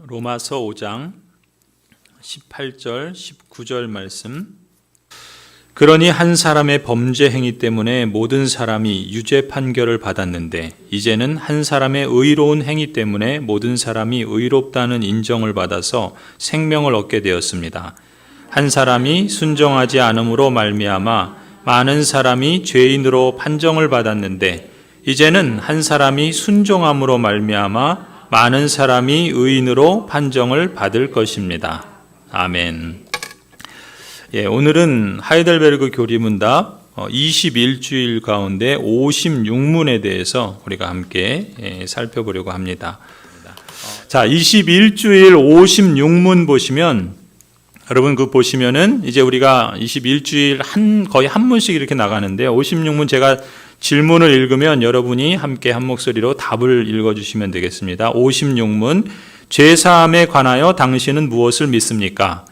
로마서 5장 18절 19절 말씀. 그러니 한 사람의 범죄 행위 때문에 모든 사람이 유죄 판결을 받았는데 이제는 한 사람의 의로운 행위 때문에 모든 사람이 의롭다는 인정을 받아서 생명을 얻게 되었습니다. 한 사람이 순종하지 않음으로 말미암아 많은 사람이 죄인으로 판정을 받았는데 이제는 한 사람이 순종함으로 말미암아 많은 사람이 의인으로 판정을 받을 것입니다. 아멘. 오늘은 하이델베르그 교리문답 21주일 가운데 56문에 대해서 우리가 함께 살펴보려고 합니다. 자, 21주일 56문 보시면 여러분 그 보시면은 이제 우리가 21주일 거의 한 문씩 이렇게 나가는데 56문 제가 질문을 읽으면 여러분이 함께 한 목소리로 답을 읽어주시면 되겠습니다. 56문, 죄사함에 관하여 당신은 무엇을 믿습니까?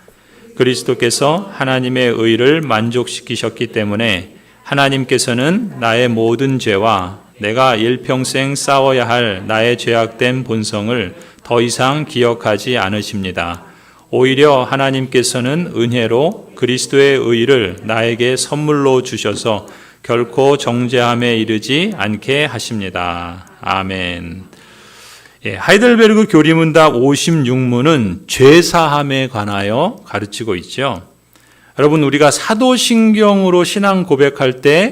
그리스도께서 하나님의 의를 만족시키셨기 때문에 하나님께서는 나의 모든 죄와 내가 일평생 싸워야 할 나의 죄악된 본성을 더 이상 기억하지 않으십니다. 오히려 하나님께서는 은혜로 그리스도의 의를 나에게 선물로 주셔서 결코 정죄함에 이르지 않게 하십니다. 아멘. 하이델베르그 교리문답 56문은 죄사함에 관하여 가르치고 있죠. 여러분, 우리가 사도신경으로 신앙 고백할 때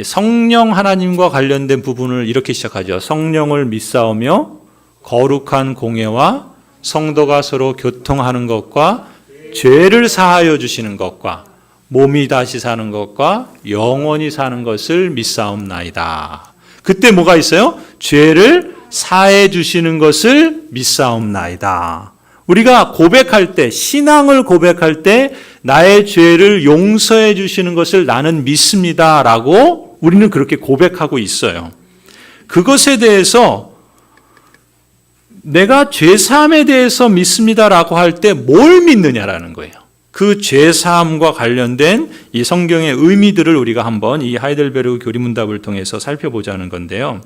성령 하나님과 관련된 부분을 이렇게 시작하죠. 성령을 믿사오며 거룩한 공예와 성도가 서로 교통하는 것과 죄를 사하여 주시는 것과 몸이 다시 사는 것과 영원히 사는 것을 믿사옵나이다. 그때 뭐가 있어요? 죄를 사해 주시는 것을 믿사옵나이다. 우리가 고백할 때, 신앙을 고백할 때 나의 죄를 용서해 주시는 것을 나는 믿습니다라고 우리는 그렇게 고백하고 있어요. 그것에 대해서 내가 죄사함에 대해서 믿습니다라고 할 때 뭘 믿느냐라는 거예요. 그 죄사함과 관련된 이 성경의 의미들을 우리가 한번 이 하이델베르그 교리문답을 통해서 살펴보자는 건데요.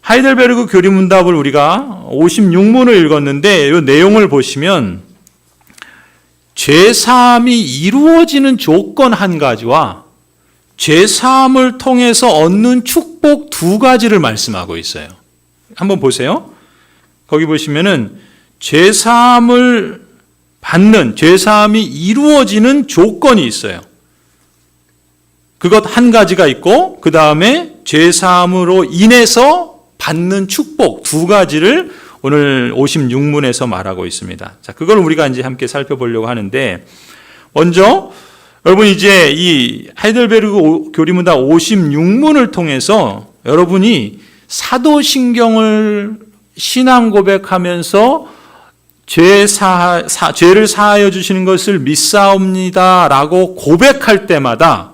하이델베르그 교리문답을 우리가 56문을 읽었는데 이 내용을 보시면 죄사함이 이루어지는 조건 한 가지와 죄사함을 통해서 얻는 축복 두 가지를 말씀하고 있어요. 한번 보세요. 거기 보시면은 죄사함이 이루어지는 조건이 있어요. 그것 한 가지가 있고 그 다음에 죄사함으로 인해서 받는 축복 두 가지를 오늘 56문에서 말하고 있습니다. 자, 그걸 우리가 이제 함께 살펴보려고 하는데 먼저 여러분 이제 이 하이델베르그 교리문답 56문을 통해서 여러분이 사도신경을 신앙 고백하면서 죄를 사하여 주시는 것을 믿사옵니다라고 고백할 때마다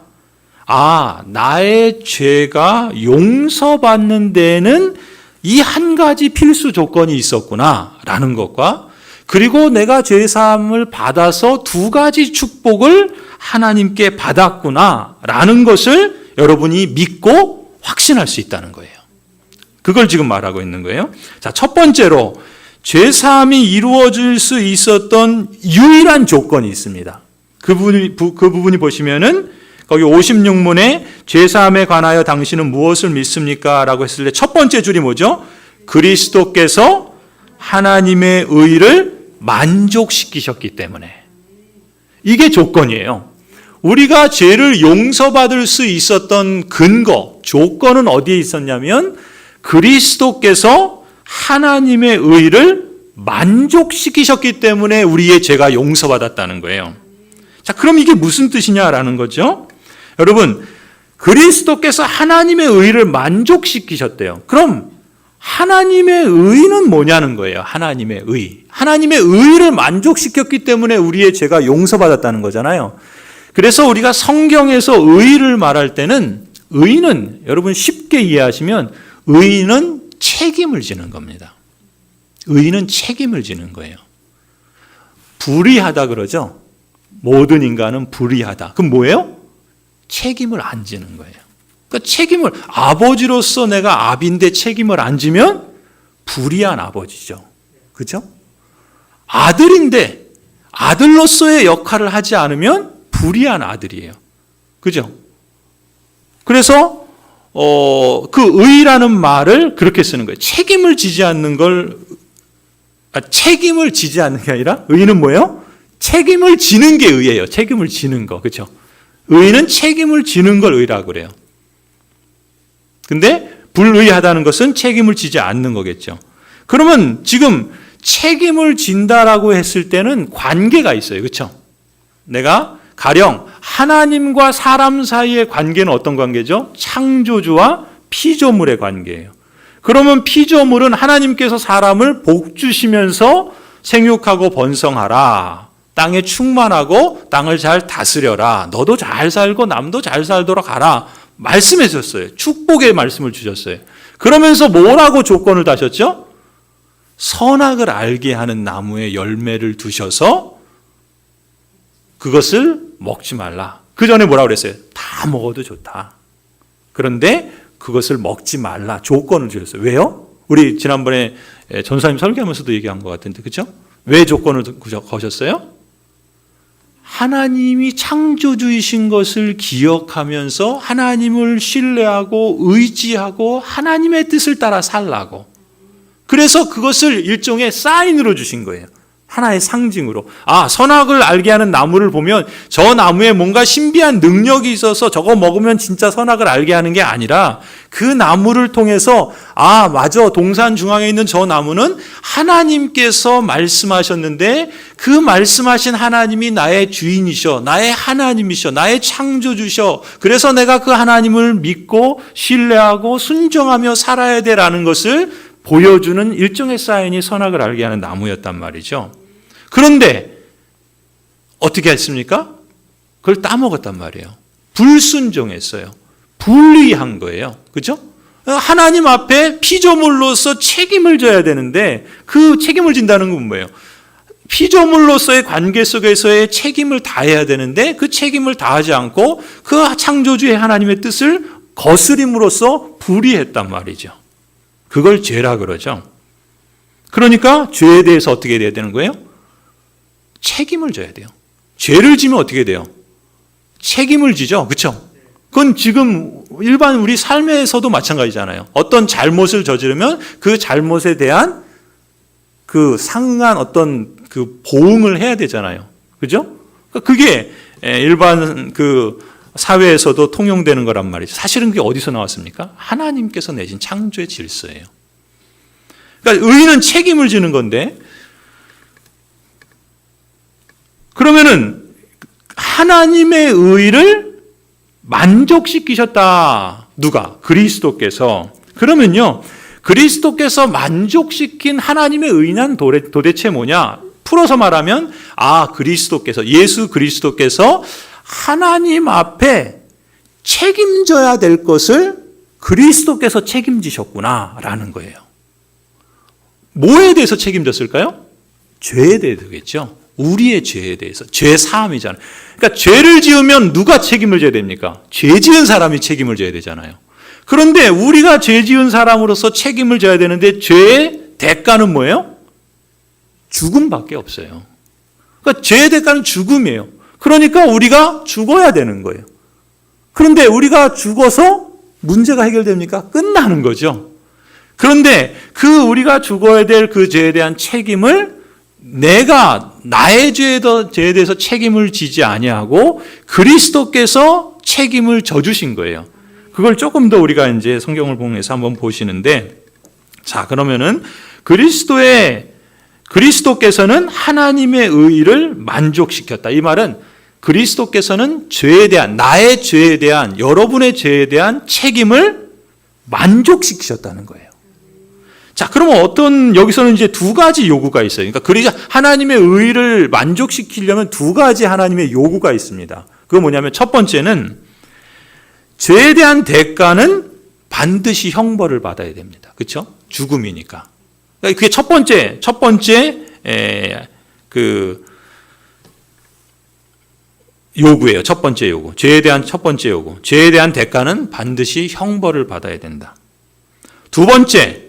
나의 죄가 용서받는 데에는 이 한 가지 필수 조건이 있었구나라는 것과 그리고 내가 죄사함을 받아서 두 가지 축복을 하나님께 받았구나라는 것을 여러분이 믿고 확신할 수 있다는 거예요. 그걸 지금 말하고 있는 거예요. 자, 첫 번째로 죄사함이 이루어질 수 있었던 유일한 조건이 있습니다. 그 부분이 보시면은 거기 56문에 죄사함에 관하여 당신은 무엇을 믿습니까? 라고 했을 때 첫 번째 줄이 뭐죠? 그리스도께서 하나님의 의를 만족시키셨기 때문에. 이게 조건이에요. 우리가 죄를 용서받을 수 있었던 근거, 조건은 어디에 있었냐면 그리스도께서 하나님의 의를 만족시키셨기 때문에 우리의 죄가 용서받았다는 거예요. 자, 그럼 이게 무슨 뜻이냐라는 거죠? 여러분, 그리스도께서 하나님의 의를 만족시키셨대요. 그럼 하나님의 의는 뭐냐는 거예요. 하나님의 의. 하나님의 의를 만족시켰기 때문에 우리의 죄가 용서받았다는 거잖아요. 그래서 우리가 성경에서 의를 말할 때는 의는 여러분 쉽게 이해하시면 의는 책임을 지는 겁니다. 의는 책임을 지는 거예요. 불의하다 그러죠? 모든 인간은 불의하다. 그럼 뭐예요? 책임을 안 지는 거예요. 그러니까 책임을, 아버지로서 내가 아비인데 책임을 안 지면 불의한 아버지죠. 그죠? 아들인데 아들로서의 역할을 하지 않으면 불의한 아들이에요. 그죠? 그래서 그 의라는 말을 그렇게 쓰는 거예요. 책임을 지지 않는 걸 책임을 지지 않는 게 아니라 의는 뭐예요? 책임을 지는 게 의예요. 책임을 지는 거. 그렇죠? 의는 책임을 지는 걸 의라고 그래요. 근데 불의하다는 것은 책임을 지지 않는 거겠죠. 그러면 지금 책임을 진다라고 했을 때는 관계가 있어요. 그렇죠? 내가 가령 하나님과 사람 사이의 관계는 어떤 관계죠? 창조주와 피조물의 관계예요. 그러면 피조물은 하나님께서 사람을 복 주시면서 생육하고 번성하라. 땅에 충만하고 땅을 잘 다스려라. 너도 잘 살고 남도 잘 살도록 하라. 말씀해 주셨어요. 축복의 말씀을 주셨어요. 그러면서 뭐라고 조건을 다셨죠? 선악을 알게 하는 나무에 열매를 두셔서 그것을 먹지 말라. 그 전에 뭐라고 그랬어요? 다 먹어도 좋다. 그런데 그것을 먹지 말라. 조건을 주셨어요. 왜요? 우리 지난번에 전사님 설교하면서도 얘기한 것 같은데, 그렇죠? 왜 조건을 거셨어요? 하나님이 창조주이신 것을 기억하면서 하나님을 신뢰하고 의지하고 하나님의 뜻을 따라 살라고. 그래서 그것을 일종의 사인으로 주신 거예요. 하나의 상징으로. 선악을 알게 하는 나무를 보면 저 나무에 뭔가 신비한 능력이 있어서 저거 먹으면 진짜 선악을 알게 하는 게 아니라 그 나무를 통해서 맞아. 동산 중앙에 있는 저 나무는 하나님께서 말씀하셨는데 그 말씀하신 하나님이 나의 주인이셔. 나의 하나님이셔. 나의 창조주셔. 그래서 내가 그 하나님을 믿고 신뢰하고 순종하며 살아야 되라는 것을 보여주는 일종의 사인이 선악을 알게 하는 나무였단 말이죠. 그런데 어떻게 했습니까? 그걸 따먹었단 말이에요. 불순종했어요. 불의한 거예요. 그렇죠? 하나님 앞에 피조물로서 책임을 져야 되는데 그 책임을 진다는 건 뭐예요? 피조물로서의 관계 속에서의 책임을 다해야 되는데 그 책임을 다하지 않고 그 창조주의 하나님의 뜻을 거스림으로써 불의했단 말이죠. 그걸 죄라 그러죠. 그러니까 죄에 대해서 어떻게 해야 되는 거예요? 책임을 져야 돼요. 죄를 지면 어떻게 돼요? 책임을 지죠. 그렇죠? 그건 지금 일반 우리 삶에서도 마찬가지잖아요. 어떤 잘못을 저지르면 그 잘못에 대한 그 상응한 어떤 그 보응을 해야 되잖아요. 그죠? 그게 일반 그 사회에서도 통용되는 거란 말이죠. 사실은 그게 어디서 나왔습니까? 하나님께서 내신 창조의 질서예요. 그러니까 의는 책임을 지는 건데, 그러면은 하나님의 의를 만족시키셨다. 누가? 그리스도께서. 그러면요, 그리스도께서 만족시킨 하나님의 의는 도대체 뭐냐? 풀어서 말하면 그리스도께서, 예수 그리스도께서 하나님 앞에 책임져야 될 것을 그리스도께서 책임지셨구나라는 거예요. 뭐에 대해서 책임졌을까요? 죄에 대해서겠죠. 우리의 죄에 대해서. 죄 사함이잖아요. 그러니까 죄를 지으면 누가 책임을 져야 됩니까? 죄 지은 사람이 책임을 져야 되잖아요. 그런데 우리가 죄 지은 사람으로서 책임을 져야 되는데 죄의 대가는 뭐예요? 죽음밖에 없어요. 그러니까 죄의 대가는 죽음이에요. 그러니까 우리가 죽어야 되는 거예요. 그런데 우리가 죽어서 문제가 해결됩니까? 끝나는 거죠. 그런데 그 우리가 죽어야 될 그 죄에 대한 책임을 내가 나의 죄에 대해서 책임을 지지 아니하고 그리스도께서 책임을 져주신 거예요. 그걸 조금 더 우리가 이제 성경을 보면서 한번 보시는데, 자, 그러면은 그리스도께서는 하나님의 의를 만족시켰다. 이 말은 그리스도께서는 죄에 대한, 나의 죄에 대한, 여러분의 죄에 대한 책임을 만족시키셨다는 거예요. 자, 그러면 여기서는 이제 두 가지 요구가 있어요. 그러니까 하나님의 의를 만족시키려면 두 가지 하나님의 요구가 있습니다. 그거 뭐냐면 첫 번째는 죄에 대한 대가는 반드시 형벌을 받아야 됩니다. 그렇죠? 죽음이니까. 그게 첫 번째 요구예요. 첫 번째 요구. 죄에 대한 첫 번째 요구. 죄에 대한 대가는 반드시 형벌을 받아야 된다. 두 번째,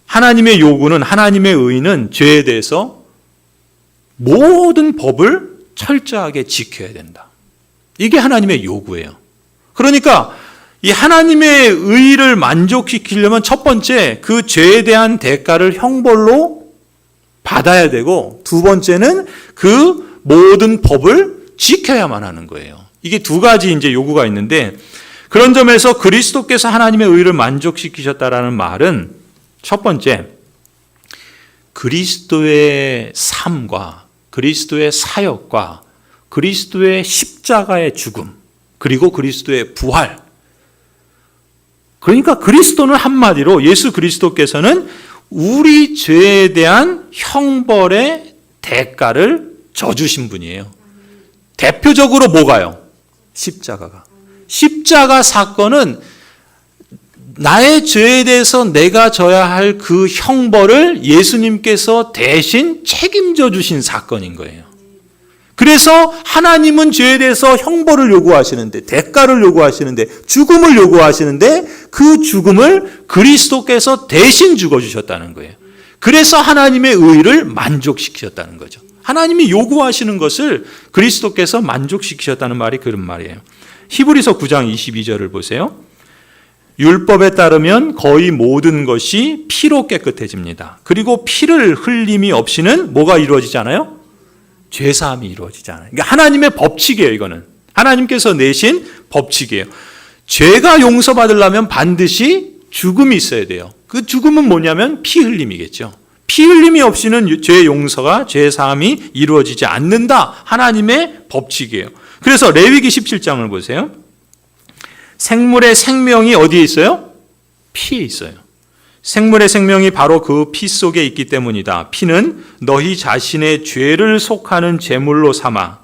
하나님의 요구는, 하나님의 의는 죄에 대해서 모든 법을 철저하게 지켜야 된다. 이게 하나님의 요구예요. 그러니까 이 하나님의 의를 만족시키려면 첫 번째, 그 죄에 대한 대가를 형벌로 받아야 되고, 두 번째는 그 모든 법을 지켜야만 하는 거예요. 이게 두 가지 이제 요구가 있는데, 그런 점에서 그리스도께서 하나님의 의를 만족시키셨다라는 말은 첫 번째, 그리스도의 삶과 그리스도의 사역과 그리스도의 십자가의 죽음, 그리고 그리스도의 부활. 그러니까 그리스도는 한마디로 예수 그리스도께서는 우리 죄에 대한 형벌의 대가를 져주신 분이에요. 대표적으로 뭐가요? 십자가가. 십자가 사건은 나의 죄에 대해서 내가 져야 할 그 형벌을 예수님께서 대신 책임져 주신 사건인 거예요. 그래서 하나님은 죄에 대해서 형벌을 요구하시는데, 대가를 요구하시는데, 죽음을 요구하시는데, 그 죽음을 그리스도께서 대신 죽어주셨다는 거예요. 그래서 하나님의 의를 만족시키셨다는 거죠. 하나님이 요구하시는 것을 그리스도께서 만족시키셨다는 말이 그런 말이에요. 히브리서 9장 22절을 보세요. 율법에 따르면 거의 모든 것이 피로 깨끗해집니다. 그리고 피를 흘림이 없이는 뭐가 이루어지지 않아요? 죄사함이 이루어지지 않아요. 그러니까 하나님의 법칙이에요, 이거는. 하나님께서 내신 법칙이에요. 죄가 용서받으려면 반드시 죽음이 있어야 돼요. 그 죽음은 뭐냐면 피 흘림이겠죠. 피 흘림이 없이는 죄 용서가, 죄 사함이 이루어지지 않는다. 하나님의 법칙이에요. 그래서 레위기 17장을 보세요. 생물의 생명이 어디에 있어요? 피에 있어요. 생물의 생명이 바로 그 피 속에 있기 때문이다. 피는 너희 자신의 죄를 속하는 제물로 삼아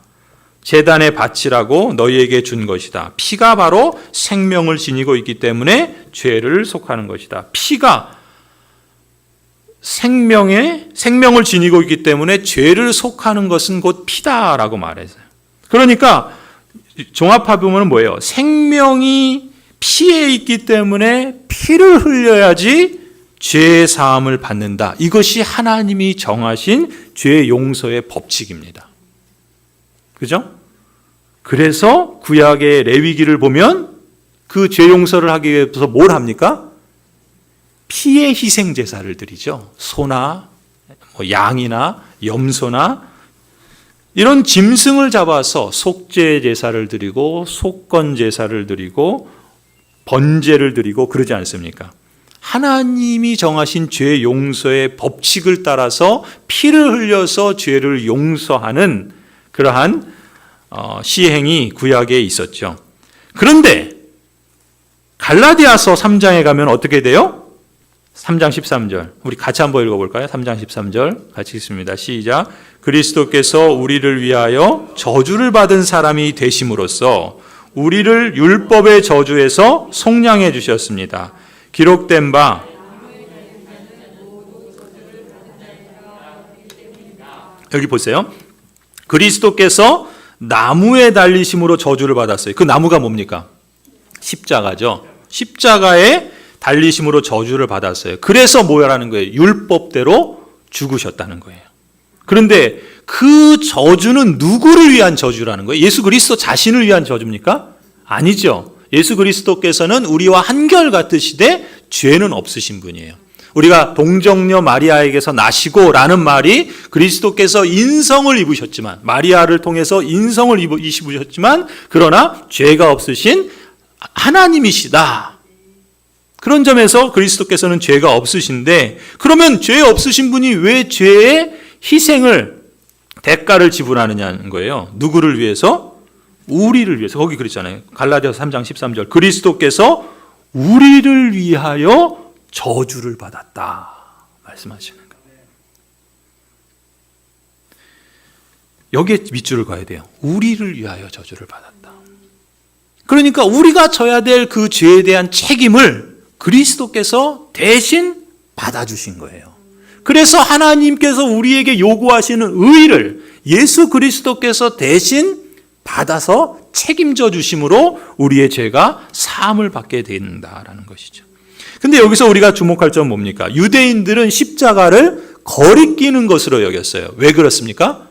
제단에 바치라고 너희에게 준 것이다. 피가 바로 생명을 지니고 있기 때문에 죄를 속하는 것이다. 피가 생명을 지니고 있기 때문에 죄를 속하는 것은 곧 피다라고 말했어요. 그러니까 종합해보면 뭐예요? 생명이 피에 있기 때문에 피를 흘려야지 죄 사함을 받는다. 이것이 하나님이 정하신 죄 용서의 법칙입니다. 그죠? 그래서 구약의 레위기를 보면 그 죄 용서를 하기 위해서 뭘 합니까? 피의 희생 제사를 드리죠. 소나 양이나 염소나 이런 짐승을 잡아서 속죄 제사를 드리고 속건 제사를 드리고 번제를 드리고 그러지 않습니까? 하나님이 정하신 죄 용서의 법칙을 따라서 피를 흘려서 죄를 용서하는 그러한 시행이 구약에 있었죠. 그런데 갈라디아서 3장에 가면 어떻게 돼요? 3장 13절. 우리 같이 한번 읽어볼까요? 3장 13절 같이 읽습니다. 시작. 그리스도께서 우리를 위하여 저주를 받은 사람이 되심으로써 우리를 율법의 저주에서 속량해 주셨습니다. 기록된 바 여기 보세요. 그리스도께서 나무에 달리심으로 저주를 받았어요. 그 나무가 뭡니까? 십자가죠. 십자가에 달리심으로 저주를 받았어요. 그래서 뭐라는 거예요? 율법대로 죽으셨다는 거예요. 그런데 그 저주는 누구를 위한 저주라는 거예요? 예수 그리스도 자신을 위한 저주입니까? 아니죠. 예수 그리스도께서는 우리와 한결같으시되 죄는 없으신 분이에요. 우리가 동정녀 마리아에게서 나시고 라는 말이 그리스도께서 인성을 입으셨지만, 마리아를 통해서 인성을 입으셨지만, 그러나 죄가 없으신 하나님이시다. 그런 점에서 그리스도께서는 죄가 없으신데, 그러면 죄 없으신 분이 왜 죄의 희생을, 대가를 지불하느냐는 거예요. 누구를 위해서? 우리를 위해서. 거기 그랬잖아요. 갈라디아서 3장 13절. 그리스도께서 우리를 위하여 저주를 받았다 말씀하시는 거예요. 여기에 밑줄을 그어야 돼요. 우리를 위하여 저주를 받았다. 그러니까 우리가 져야 될 그 죄에 대한 책임을 그리스도께서 대신 받아주신 거예요. 그래서 하나님께서 우리에게 요구하시는 의를 예수 그리스도께서 대신 받아서 책임져 주심으로 우리의 죄가 사함을 받게 된다라는 것이죠. 근데 여기서 우리가 주목할 점은 뭡니까? 유대인들은 십자가를 거리끼는 것으로 여겼어요. 왜 그렇습니까?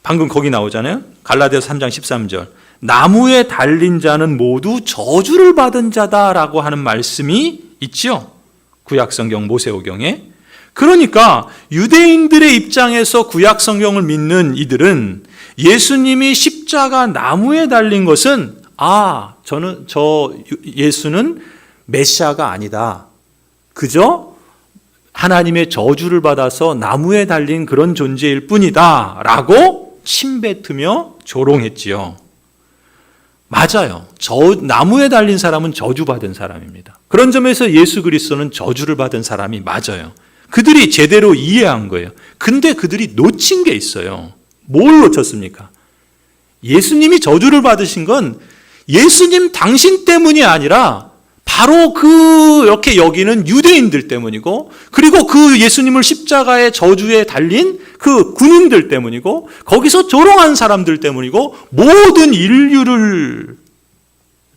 방금 거기 나오잖아요. 갈라디아서 3장 13절. 나무에 달린 자는 모두 저주를 받은 자다라고 하는 말씀이 있죠. 구약성경 모세오경에. 그러니까 유대인들의 입장에서 구약성경을 믿는 이들은 예수님이 십자가 나무에 달린 것은 예수는 메시아가 아니다. 그저 하나님의 저주를 받아서 나무에 달린 그런 존재일 뿐이다 라고 침뱉으며 조롱했지요. 맞아요. 나무에 달린 사람은 저주받은 사람입니다. 그런 점에서 예수 그리스도는 저주를 받은 사람이 맞아요. 그들이 제대로 이해한 거예요. 근데 그들이 놓친 게 있어요. 뭘 놓쳤습니까? 예수님이 저주를 받으신 건 예수님 당신 때문이 아니라 바로 이렇게 여기는 유대인들 때문이고, 그리고 그 예수님을 십자가의 저주에 달린 그 군인들 때문이고, 거기서 조롱한 사람들 때문이고, 모든 인류를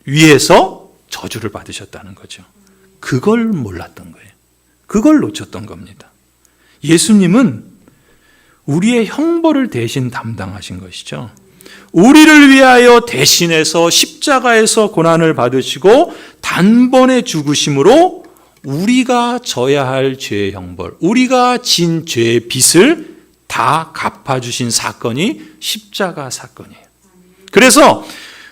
위해서 저주를 받으셨다는 거죠. 그걸 몰랐던 거예요. 그걸 놓쳤던 겁니다. 예수님은 우리의 형벌을 대신 담당하신 것이죠. 우리를 위하여 대신해서 십자가에서 고난을 받으시고 단번에 죽으심으로 우리가 져야 할 죄의 형벌, 우리가 진 죄의 빚을 다 갚아주신 사건이 십자가 사건이에요. 그래서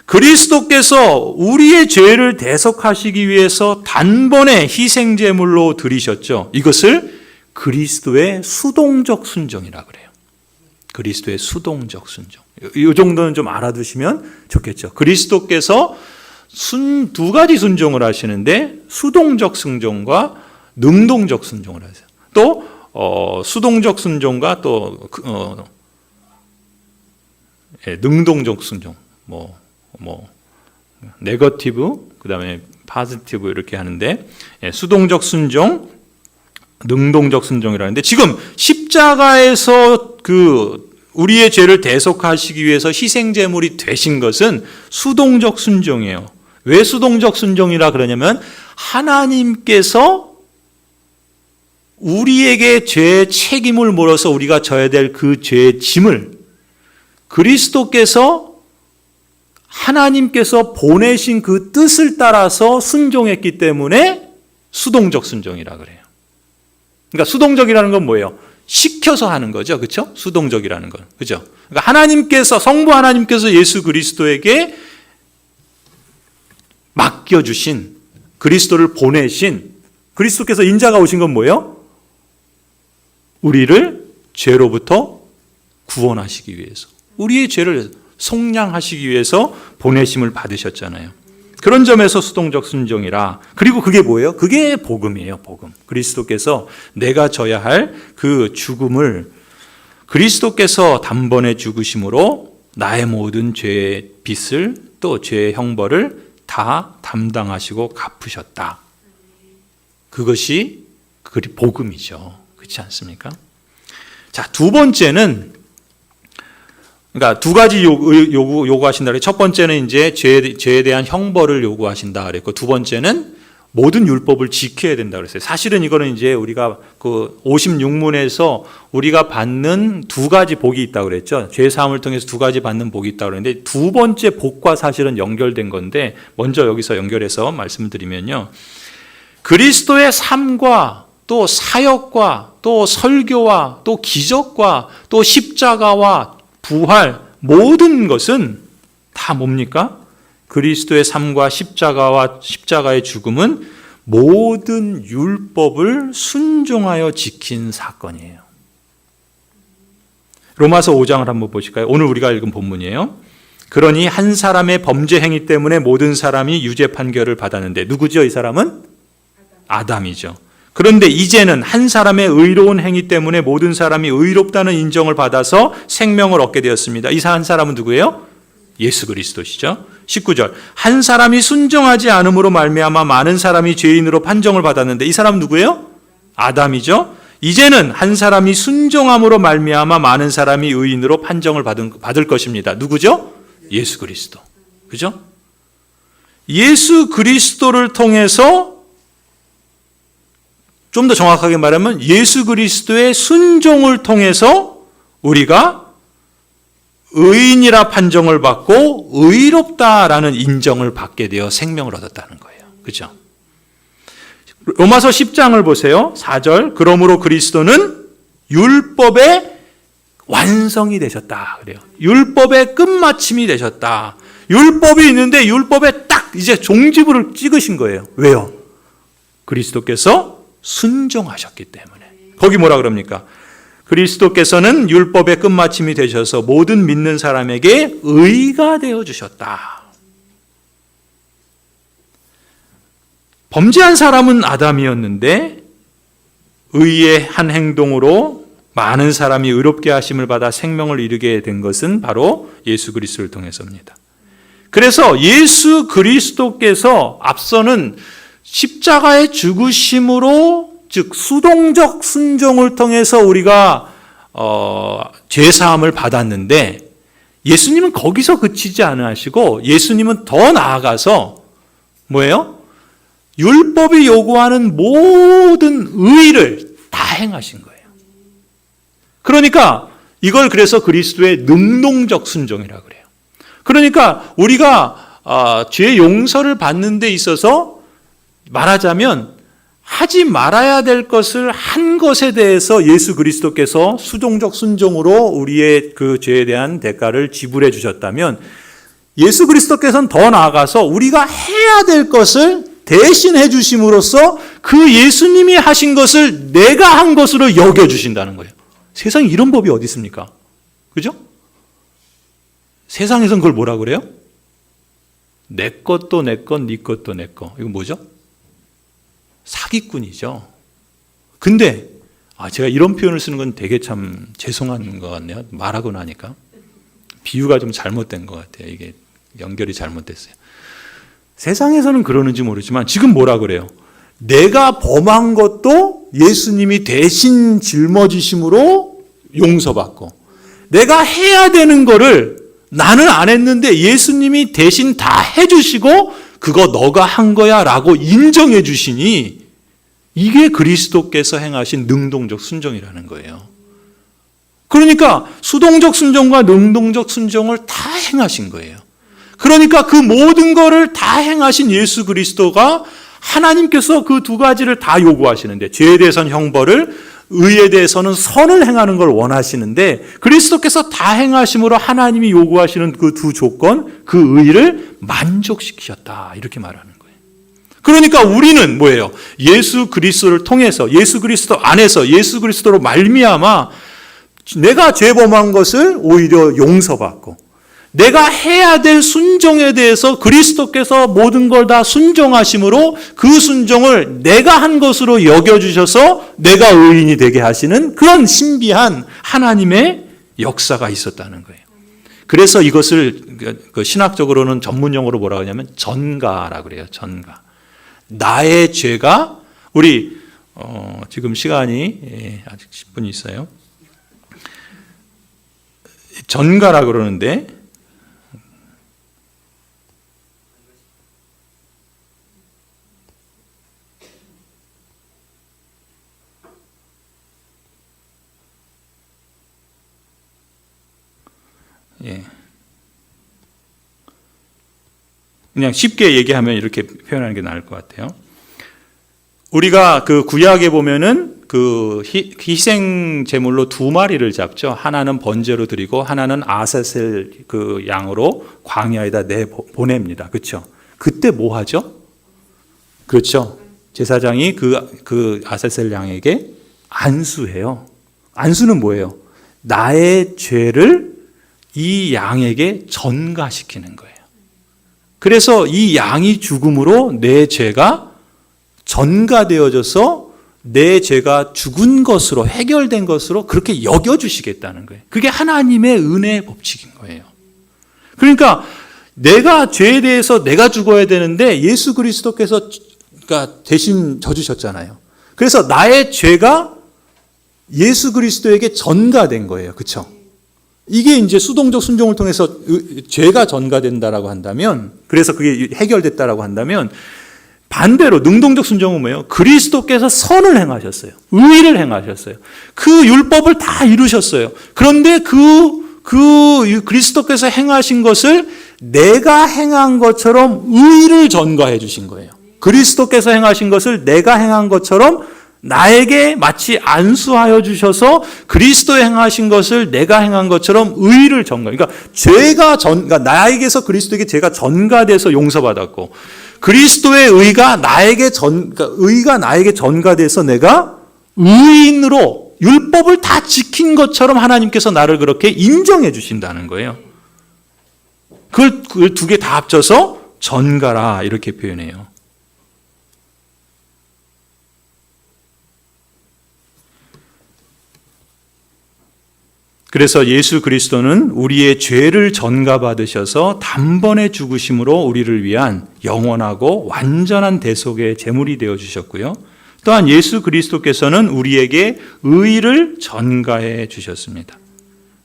그리스도께서 우리의 죄를 대속하시기 위해서 단번에 희생제물로 드리셨죠. 이것을 그리스도의 수동적 순종이라 그래요. 그리스도의 수동적 순종. 이 정도는 좀 알아두시면 좋겠죠. 그리스도께서 두 가지 순종을 하시는데 수동적 순종과 능동적 순종을 하세요. 또 수동적 순종과 또 능동적 순종, 네거티브, 그다음에 파지티브 이렇게 하는데 수동적 순종, 능동적 순종이라는데 지금 십자가에서 우리의 죄를 대속하시기 위해서 희생제물이 되신 것은 수동적 순종이에요. 왜 수동적 순종이라 그러냐면 하나님께서 우리에게 죄의 책임을 물어서 우리가 져야 될 그 죄의 짐을 그리스도께서 하나님께서 보내신 그 뜻을 따라서 순종했기 때문에 수동적 순종이라 그래요. 그러니까 수동적이라는 건 뭐예요? 시켜서 하는 거죠. 그렇죠? 수동적이라는 건. 그렇죠? 그러니까 성부 하나님께서 예수 그리스도에게 맡겨주신, 그리스도를 보내신, 그리스도께서 인자가 오신 건 뭐예요? 우리를 죄로부터 구원하시기 위해서, 우리의 죄를 속량하시기 위해서 보내심을 받으셨잖아요. 그런 점에서 수동적 순종이라. 그리고 그게 뭐예요? 그게 복음이에요. 복음. 그리스도께서 내가 져야 할 그 죽음을 그리스도께서 단번에 죽으심으로 나의 모든 죄의 빚을 또 죄의 형벌을 다 담당하시고 갚으셨다. 그것이 복음이죠. 그렇지 않습니까? 자, 두 번째는, 그러니까 두 가지 요구하신다. 첫 번째는 이제 죄에 대한 형벌을 요구하신다 그랬고, 두 번째는 모든 율법을 지켜야 된다 그랬어요. 사실은 이거는 이제 우리가 그 56문에서 우리가 받는 두 가지 복이 있다고 그랬죠. 죄 사함을 통해서 두 가지 받는 복이 있다고 그랬는데, 두 번째 복과 사실은 연결된 건데, 먼저 여기서 연결해서 말씀을 드리면요. 그리스도의 삶과 또 사역과 또 설교와 또 기적과 또 십자가와 부활, 모든 것은 다 뭡니까? 그리스도의 삶과 십자가의 죽음은 모든 율법을 순종하여 지킨 사건이에요. 로마서 5장을 한번 보실까요? 오늘 우리가 읽은 본문이에요. 그러니 한 사람의 범죄 행위 때문에 모든 사람이 유죄 판결을 받았는데, 누구죠? 이 사람은? 아담이죠. 그런데 이제는 한 사람의 의로운 행위 때문에 모든 사람이 의롭다는 인정을 받아서 생명을 얻게 되었습니다. 이 한 사람은 누구예요? 예수 그리스도시죠. 19절. 한 사람이 순종하지 않음으로 말미암아 많은 사람이 죄인으로 판정을 받았는데, 이 사람은 누구예요? 아담이죠. 이제는 한 사람이 순종함으로 말미암아 많은 사람이 의인으로 판정을 받을 것입니다. 누구죠? 예수 그리스도. 그죠? 예수 그리스도를 통해서 좀 더 정확하게 말하면 예수 그리스도의 순종을 통해서 우리가 의인이라 판정을 받고 의롭다라는 인정을 받게 되어 생명을 얻었다는 거예요. 그렇죠? 로마서 10장을 보세요. 4절. 그러므로 그리스도는 율법의 완성이 되셨다. 그래요. 율법의 끝마침이 되셨다. 율법이 있는데 율법에 딱 이제 종지부를 찍으신 거예요. 왜요? 그리스도께서 순종하셨기 때문에. 거기 뭐라 그럽니까? 그리스도께서는 율법의 끝마침이 되셔서 모든 믿는 사람에게 의가 되어주셨다. 범죄한 사람은 아담이었는데 의의 한 행동으로 많은 사람이 의롭게 하심을 받아 생명을 이루게 된 것은 바로 예수 그리스도를 통해서입니다. 그래서 예수 그리스도께서 앞서는 십자가의 죽으심으로, 즉 수동적 순종을 통해서 우리가 죄사함을 받았는데 예수님은 거기서 그치지 않으시고 예수님은 더 나아가서 뭐예요? 율법이 요구하는 모든 의를 다 행하신 거예요. 그러니까 이걸 그래서 그리스도의 능동적 순종이라고 그래요. 그러니까 우리가 죄 용서를 받는 데 있어서 말하자면 하지 말아야 될 것을 한 것에 대해서 예수 그리스도께서 수동적 순종으로 우리의 그 죄에 대한 대가를 지불해 주셨다면 예수 그리스도께서는 더 나아가서 우리가 해야 될 것을 대신해 주심으로써 그 예수님이 하신 것을 내가 한 것으로 여겨주신다는 거예요. 세상에 이런 법이 어디 있습니까? 그죠? 세상에서는 그걸 뭐라 그래요? 내 것도 내 것, 네 것도 내 것. 이거 뭐죠? 사기꾼이죠. 근데 제가 이런 표현을 쓰는 건 되게 참 죄송한 것 같네요. 말하고 나니까. 비유가 좀 잘못된 것 같아요. 이게 연결이 잘못됐어요. 세상에서는 그러는지 모르지만 지금 뭐라 그래요? 내가 범한 것도 예수님이 대신 짊어지심으로 용서받고 내가 해야 되는 거를 나는 안 했는데 예수님이 대신 다 해주시고 그거 너가 한 거야 라고 인정해 주시니 이게 그리스도께서 행하신 능동적 순종이라는 거예요. 그러니까 수동적 순종과 능동적 순종을 다 행하신 거예요. 그러니까 그 모든 거를 다 행하신 예수 그리스도가 하나님께서 그 두 가지를 다 요구하시는데 죄에 대해서는 형벌을, 의에 대해서는 선을 행하는 걸 원하시는데 그리스도께서 다 행하심으로 하나님이 요구하시는 그 두 조건, 그 의를 만족시키셨다 이렇게 말하는 거예요. 그러니까 우리는 뭐예요? 예수 그리스도를 통해서 예수 그리스도 안에서 예수 그리스도로 말미암아 내가 죄범한 것을 오히려 용서받고 내가 해야 될 순종에 대해서 그리스도께서 모든 걸 다 순종하심으로 그 순종을 내가 한 것으로 여겨주셔서 내가 의인이 되게 하시는 그런 신비한 하나님의 역사가 있었다는 거예요. 그래서 이것을 신학적으로는 전문용어로 뭐라고 하냐면 전가라고 그래요. 전가. 나의 죄가 우리 지금 시간이 아직 10분이 있어요. 전가라고 그러는데 그냥 쉽게 얘기하면 이렇게 표현하는 게 나을 것 같아요. 우리가 그 구약에 보면은 그 희생 제물로 두 마리를 잡죠. 하나는 번제로 드리고 하나는 아사셀 그 양으로 광야에다 보냅니다. 그렇죠? 그때 뭐 하죠? 그렇죠. 제사장이 그 아사셀 양에게 안수해요. 안수는 뭐예요? 나의 죄를 이 양에게 전가시키는 거예요. 그래서 이 양이 죽음으로 내 죄가 전가되어져서 내 죄가 죽은 것으로 해결된 것으로 그렇게 여겨주시겠다는 거예요. 그게 하나님의 은혜의 법칙인 거예요. 그러니까 내가 죄에 대해서 내가 죽어야 되는데 예수 그리스도께서 대신 져주셨잖아요. 그래서 나의 죄가 예수 그리스도에게 전가된 거예요. 그렇죠? 이게 이제 수동적 순종을 통해서 죄가 전가된다라고 한다면, 그래서 그게 해결됐다라고 한다면, 반대로 능동적 순종은 뭐예요? 그리스도께서 선을 행하셨어요. 의를 행하셨어요. 그 율법을 다 이루셨어요. 그런데 그 그리스도께서 행하신 것을 내가 행한 것처럼 의를 전가해 주신 거예요. 그리스도께서 행하신 것을 내가 행한 것처럼 나에게 마치 안수하여 주셔서 그리스도의 행하신 것을 내가 행한 것처럼 의를 전가. 그러니까 그러니까 나에게서 그리스도에게 죄가 전가돼서 용서받았고, 그리스도의 의가 의가 나에게 전가돼서 내가 의인으로 율법을 다 지킨 것처럼 하나님께서 나를 그렇게 인정해 주신다는 거예요. 그걸 두 개 다 합쳐서 전가라 이렇게 표현해요. 그래서 예수 그리스도는 우리의 죄를 전가받으셔서 단번에 죽으심으로 우리를 위한 영원하고 완전한 대속의 제물이 되어주셨고요. 또한 예수 그리스도께서는 우리에게 의를 전가해 주셨습니다.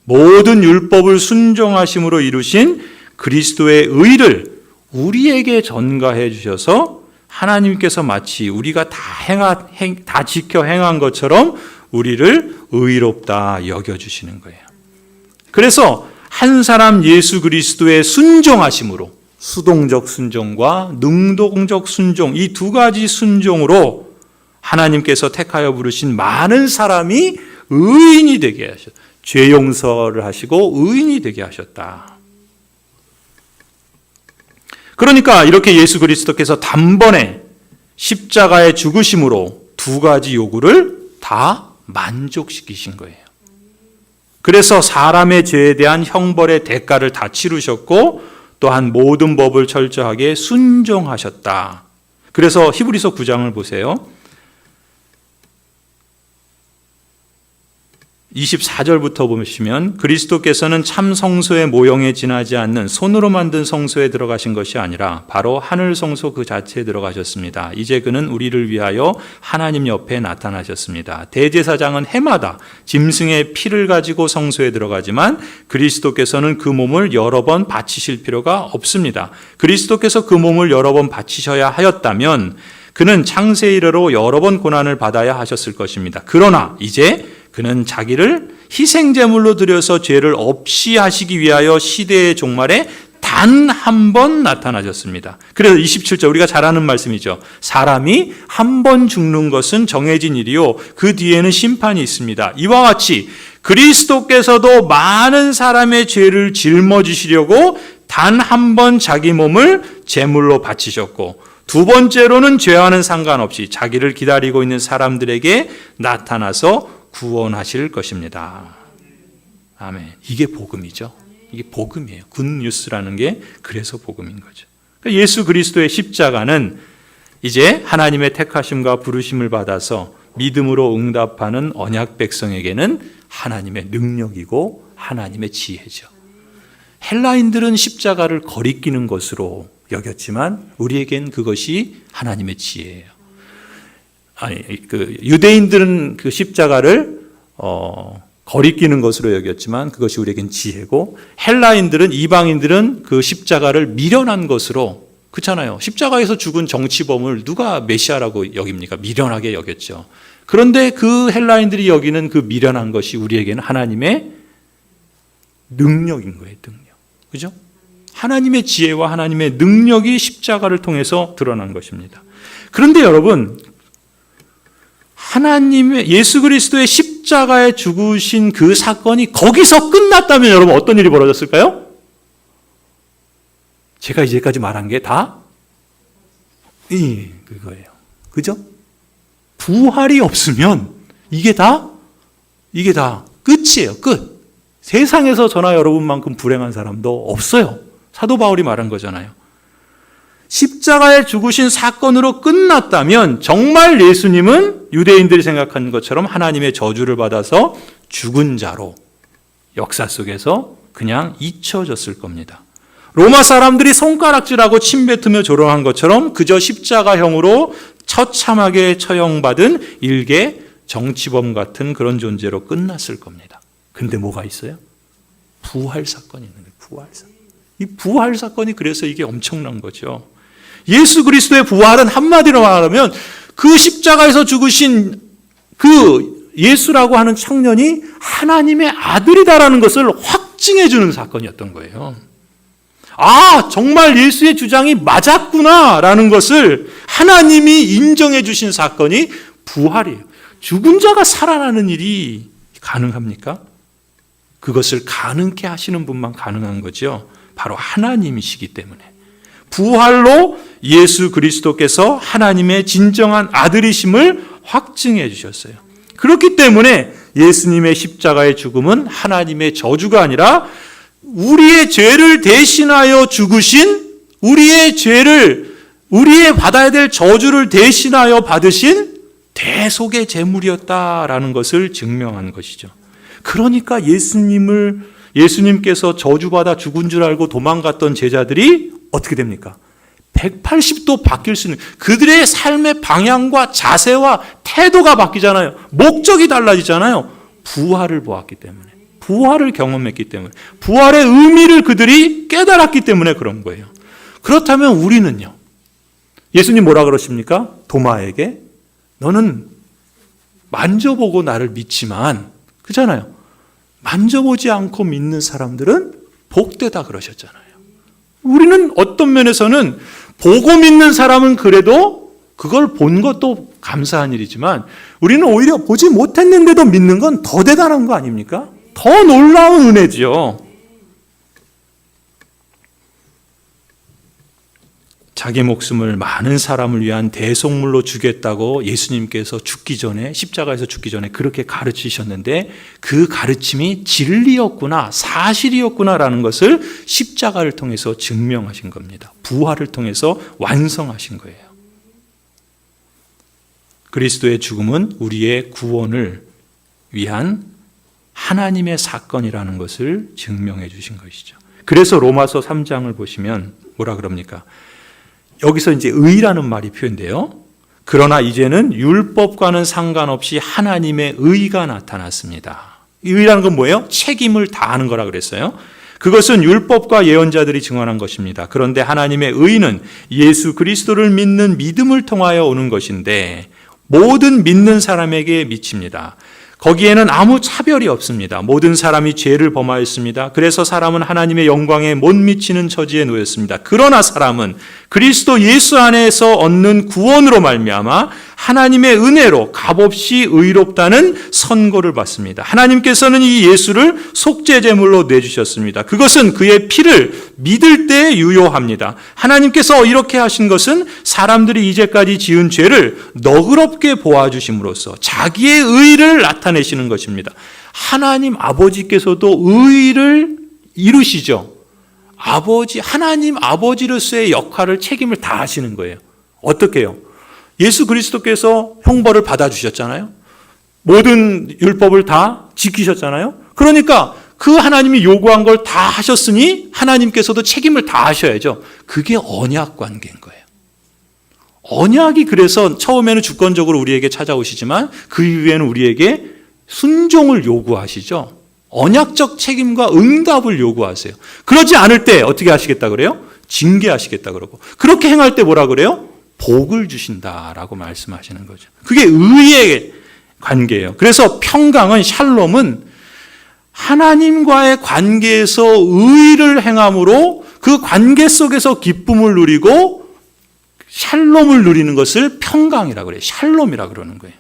모든 율법을 순종하심으로 이루신 그리스도의 의를 우리에게 전가해 주셔서 하나님께서 마치 우리가 다 지켜 행한 것처럼 우리를 의롭다 여겨주시는 거예요. 그래서 한 사람 예수 그리스도의 순종하심으로, 수동적 순종과 능동적 순종, 이 두 가지 순종으로 하나님께서 택하여 부르신 많은 사람이 의인이 되게 하셨다. 죄 용서를 하시고 의인이 되게 하셨다. 그러니까 이렇게 예수 그리스도께서 단번에 십자가의 죽으심으로 두 가지 요구를 다 만족시키신 거예요. 그래서 사람의 죄에 대한 형벌의 대가를 다 치르셨고, 또한 모든 법을 철저하게 순종하셨다. 그래서 히브리서 9장을 보세요. 24절부터 보시면 그리스도께서는 참 성소의 모형에 지나지 않는 손으로 만든 성소에 들어가신 것이 아니라 바로 하늘 성소 그 자체에 들어가셨습니다. 이제 그는 우리를 위하여 하나님 옆에 나타나셨습니다. 대제사장은 해마다 짐승의 피를 가지고 성소에 들어가지만 그리스도께서는 그 몸을 여러 번 바치실 필요가 없습니다. 그리스도께서 그 몸을 여러 번 바치셔야 하였다면 그는 창세 이래로 여러 번 고난을 받아야 하셨을 것입니다. 그러나 이제 그는 자기를 희생제물로 드려서 죄를 없이 하시기 위하여 시대의 종말에 단 한 번 나타나셨습니다. 그래서 27절 우리가 잘 아는 말씀이죠. 사람이 한 번 죽는 것은 정해진 일이요 그 뒤에는 심판이 있습니다. 이와 같이 그리스도께서도 많은 사람의 죄를 짊어지시려고 단 한 번 자기 몸을 제물로 바치셨고, 두 번째로는 죄와는 상관없이 자기를 기다리고 있는 사람들에게 나타나서 구원하실 것입니다. 아멘. 이게 복음이죠. 이게 복음이에요. 굿뉴스라는 게 그래서 복음인 거죠. 예수 그리스도의 십자가는 이제 하나님의 택하심과 부르심을 받아서 믿음으로 응답하는 언약 백성에게는 하나님의 능력이고 하나님의 지혜죠. 헬라인들은 십자가를 거리끼는 것으로 여겼지만 우리에겐 그것이 하나님의 지혜예요. 유대인들은 그 십자가를 거리끼는 것으로 여겼지만 그것이 우리에겐 지혜고, 헬라인들은, 이방인들은 그 십자가를 미련한 것으로, 그렇잖아요. 십자가에서 죽은 정치범을 누가 메시아라고 여깁니까? 미련하게 여겼죠. 그런데 그 헬라인들이 여기는 그 미련한 것이 우리에게는 하나님의 능력인 거예요. 능력. 그죠? 하나님의 지혜와 하나님의 능력이 십자가를 통해서 드러난 것입니다. 그런데 여러분, 하나님의 예수 그리스도의 십자가에 죽으신 그 사건이 거기서 끝났다면 여러분 어떤 일이 벌어졌을까요? 제가 이제까지 말한 게 다 그거예요. 그죠? 부활이 없으면 이게 다 끝이에요. 끝. 세상에서 저나 여러분만큼 불행한 사람도 없어요. 사도 바울이 말한 거잖아요. 십자가에 죽으신 사건으로 끝났다면 정말 예수님은 유대인들이 생각하는 것처럼 하나님의 저주를 받아서 죽은 자로 역사 속에서 그냥 잊혀졌을 겁니다. 로마 사람들이 손가락질하고 침뱉으며 조롱한 것처럼 그저 십자가형으로 처참하게 처형받은 일개 정치범 같은 그런 존재로 끝났을 겁니다. 근데 뭐가 있어요? 부활 사건이 있는 거예요. 부활 사건. 이 부활 사건이 그래서 이게 엄청난 거죠. 예수 그리스도의 부활은 한마디로 말하면 그 십자가에서 죽으신 그 예수라고 하는 청년이 하나님의 아들이다라는 것을 확증해 주는 사건이었던 거예요. 아, 정말 예수의 주장이 맞았구나라는 것을 하나님이 인정해 주신 사건이 부활이에요. 죽은 자가 살아나는 일이 가능합니까? 그것을 가능케 하시는 분만 가능한 거죠. 바로 하나님이시기 때문에. 부활로 예수 그리스도께서 하나님의 진정한 아들이심을 확증해 주셨어요. 그렇기 때문에 예수님의 십자가의 죽음은 하나님의 저주가 아니라 우리의 죄를 대신하여 죽으신, 우리의 받아야 될 저주를 대신하여 받으신 대속의 제물이었다라는 것을 증명한 것이죠. 그러니까 예수님께서 저주받아 죽은 줄 알고 도망갔던 제자들이 어떻게 됩니까? 180도 바뀔 수 있는, 그들의 삶의 방향과 자세와 태도가 바뀌잖아요. 목적이 달라지잖아요. 부활을 보았기 때문에, 부활을 경험했기 때문에, 부활의 의미를 그들이 깨달았기 때문에 그런 거예요. 그렇다면 우리는요? 예수님 뭐라 그러십니까? 도마에게 너는 만져보고 나를 믿지만, 그잖아요. 만져보지 않고 믿는 사람들은 복되다 그러셨잖아요. 우리는 어떤 면에서는 보고 믿는 사람은 그래도 그걸 본 것도 감사한 일이지만 우리는 오히려 보지 못했는데도 믿는 건 더 대단한 거 아닙니까? 더 놀라운 은혜죠. 자기 목숨을 많은 사람을 위한 대속물로 주겠다고 예수님께서 죽기 전에, 십자가에서 죽기 전에 그렇게 가르치셨는데 그 가르침이 진리였구나, 사실이었구나라는 것을 십자가를 통해서 증명하신 겁니다. 부활을 통해서 완성하신 거예요. 그리스도의 죽음은 우리의 구원을 위한 하나님의 사건이라는 것을 증명해 주신 것이죠. 그래서 로마서 3장을 보시면 뭐라 그럽니까? 여기서 이제 의라는 말이 표현돼요. 그러나 이제는 율법과는 상관없이 하나님의 의가 나타났습니다. 이 의라는 건 뭐예요? 책임을 다하는 거라 그랬어요. 그것은 율법과 예언자들이 증언한 것입니다. 그런데 하나님의 의는 예수 그리스도를 믿는 믿음을 통하여 오는 것인데 모든 믿는 사람에게 미칩니다. 거기에는 아무 차별이 없습니다. 모든 사람이 죄를 범하였습니다. 그래서 사람은 하나님의 영광에 못 미치는 처지에 놓였습니다. 그러나 사람은 그리스도 예수 안에서 얻는 구원으로 말미암아 하나님의 은혜로 값없이 의롭다는 선고를 받습니다. 하나님께서는 이 예수를 속죄제물로 내주셨습니다. 그것은 그의 피를 믿을 때 유효합니다. 하나님께서 이렇게 하신 것은 사람들이 이제까지 지은 죄를 너그럽게 보아주심으로써 자기의 의를 나타내시는 것입니다. 하나님 아버지께서도 의를 이루시죠. 하나님 아버지로서의 역할을, 책임을 다 하시는 거예요. 어떻게 해요? 예수 그리스도께서 형벌을 받아주셨잖아요. 모든 율법을 다 지키셨잖아요. 그러니까 그 하나님이 요구한 걸 다 하셨으니 하나님께서도 책임을 다 하셔야죠. 그게 언약 관계인 거예요. 언약이 그래서 처음에는 주권적으로 우리에게 찾아오시지만 그 이후에는 우리에게 순종을 요구하시죠. 언약적 책임과 응답을 요구하세요. 그러지 않을 때 어떻게 하시겠다 그래요? 징계하시겠다 그러고, 그렇게 행할 때 뭐라 그래요? 복을 주신다라고 말씀하시는 거죠. 그게 의의 관계예요. 그래서 평강은, 샬롬은 하나님과의 관계에서 의를 행함으로 그 관계 속에서 기쁨을 누리고 샬롬을 누리는 것을 평강이라고 그래요. 샬롬이라고 그러는 거예요.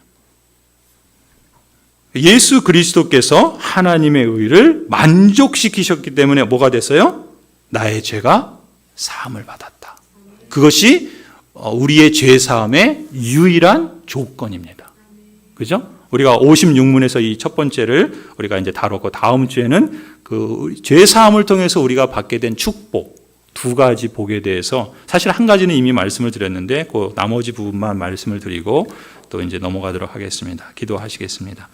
예수 그리스도께서 하나님의 의를 만족시키셨기 때문에 뭐가 됐어요? 나의 죄가 사함을 받았다. 그것이 우리의 죄 사함의 유일한 조건입니다. 그죠? 우리가 56문에서 이 첫 번째를 우리가 이제 다뤘고, 다음 주에는 그 죄 사함을 통해서 우리가 받게 된 축복, 두 가지 복에 대해서, 사실 한 가지는 이미 말씀을 드렸는데 그 나머지 부분만 말씀을 드리고 또 이제 넘어가도록 하겠습니다. 기도하시겠습니다.